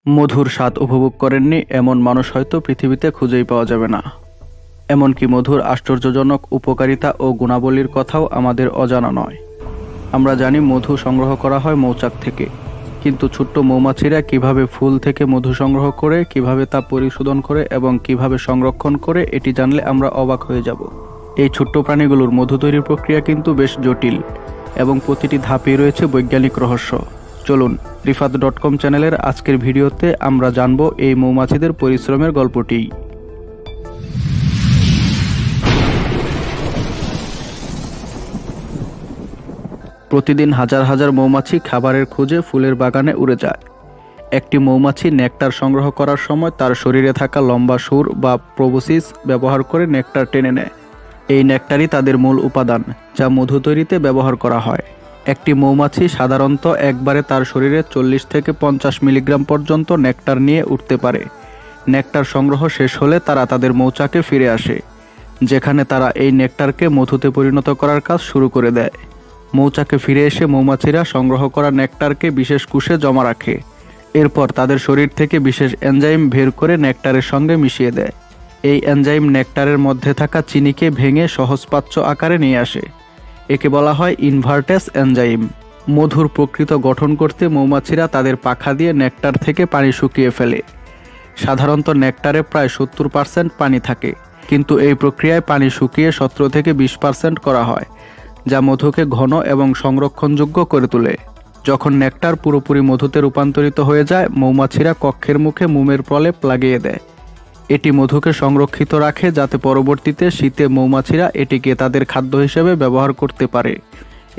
মধুর স্বাদ উপভোগ করেননি এমন মানুষ হয়তো পৃথিবীতে খুঁজেই পাওয়া যাবে না। এমনকি মধুর আশ্চর্যজনক উপকারিতা ও গুণাবলীর কথাও আমাদের অজানা নয়। আমরা জানি মধু সংগ্রহ করা হয় মৌচাক থেকে, কিন্তু ছোট্ট মৌমাছিরা কিভাবে ফুল থেকে মধু সংগ্রহ করে, কিভাবে তা পরিশোধন করে এবং কিভাবে সংরক্ষণ করে, এটি জানলে আমরা অবাক হয়ে যাব। এই ছোট্ট প্রাণীগুলোর মধু তৈরির প্রক্রিয়া কিন্তু বেশ জটিল এবং প্রতিটি ধাপেই রয়েছে বৈজ্ঞানিক রহস্য। চলুন রিফাত.com চ্যানেলের আজকের ভিডিওতে আমরা জানব এই মৌমাছিদের পরিশ্রমের গল্পটি। প্রতিদিন হাজার হাজার মৌমাছি খাবারের খোঁজে ফুলের বাগানে উড়ে যায়। একটি মৌমাছি নেকটার সংগ্রহ করার সময় তার শরীরে থাকা লম্বা সুর বা প্রোবোসিস ব্যবহার করে নেকটার টেনে নেয়। এই নেকটারই তাদের মূল উপাদান, যা মধু তৈরিতে ব্যবহার করা হয়। একটি মৌমাছি সাধারণত একবারে তার শরীরে 40 থেকে 50 মিলিগ্রাম পর্যন্ত নেকটার নিয়ে উঠতে পারে। নেকটার সংগ্রহ শেষ হলে তারা তাদের মৌচাকে ফিরে আসে, যেখানে তারা এই নেকটারকে মধুতে পরিণত করার কাজ শুরু করে দেয়। মৌচাকে ফিরে এসে মৌমাছিরা সংগ্রহ করা নেকটারকে বিশেষ কুশে জমা রাখে। এরপর তাদের শরীর থেকে বিশেষ এনজাইম বের করে নেকটারের সঙ্গে মিশিয়ে দেয়। এই এনজাইম নেকটারের মধ্যে থাকা চিনিকে ভেঙে সহজপাচ্য আকারে নিয়ে আসে। একে বলা হয় ইনভার্টেস এনজাইম। মধুর প্রকৃত গঠন করতে মৌমাছিরা তাদের পাখা দিয়ে নেকটার থেকে পানি শুকিয়ে ফেলে। সাধারণত নেকটারে প্রায় 70% পানি থাকে, কিন্তু এই প্রক্রিয়ায় পানি শুকিয়ে 17 থেকে 20% করা হয়, যা মধুকে ঘন এবং সংরক্ষণযোগ্য করে তোলে। যখন নেকটার পুরোপুরি মধুতে রূপান্তরিত হয়ে যায়, মৌমাছিরা কক্ষের মুখে মোমের প্রলেপ লাগিয়ে দেয়। এটি মধুকে সংরক্ষিত রাখে, যাতে পরবর্তীতে শীতে মৌমাছিরা এটিকে তাদের খাদ্য হিসেবে ব্যবহার করতে পারে।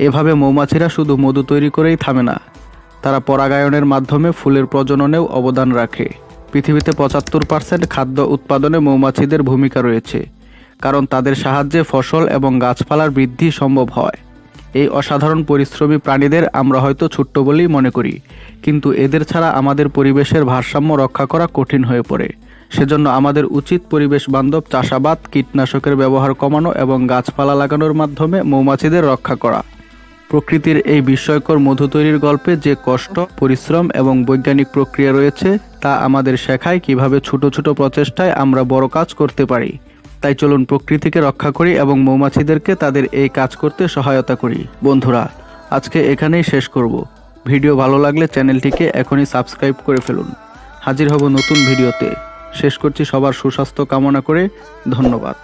এভাবে মৌমাছিরা শুধু মধু তৈরি করেই থামে না, তারা পরাগায়নের মাধ্যমে ফুলের প্রজননেও অবদান রাখে। পৃথিবীতে 75% খাদ্য উৎপাদনে মৌমাছিদের ভূমিকা রয়েছে, কারণ তাদের সাহায্যে ফসল এবং গাছপালার বৃদ্ধি সম্ভব হয়। এই অসাধারণ পরিশ্রমী প্রাণীদের আমরা হয়তো ছোট্ট বলেই মনে করি, কিন্তু এদের ছাড়া আমাদের পরিবেশের ভারসাম্য রক্ষা করা কঠিন হয়ে পড়ে। সেজন্য আমাদের উচিত পরিবেশ বান্ধব চাষাবাদ, কীটনাশকের ব্যবহার কমানো এবং গাছপালা লাগানোর মাধ্যমে মৌমাছিদের রক্ষা করা। প্রকৃতির এই বিস্ময়কর মধু তৈরির গল্পে যে কষ্ট, পরিশ্রম এবং বৈজ্ঞানিক প্রক্রিয়া রয়েছে, তা আমাদের শেখায় কিভাবে ছোট ছোট প্রচেষ্টায় আমরা বড় কাজ করতে পারি। তাই চলুন প্রকৃতিকে রক্ষা করি এবং মৌমাছিদেরকে তাদের এই কাজ করতে সহায়তা করি। বন্ধুরা, আজকে এখানেই শেষ করব। ভিডিও ভালো লাগলে চ্যানেলটিকে এখনই সাবস্ক্রাইব করে ফেলুন। হাজির হব নতুন ভিডিওতে। শেষ করছি সবার সুস্বাস্থ্য কামনা করে। ধন্যবাদ।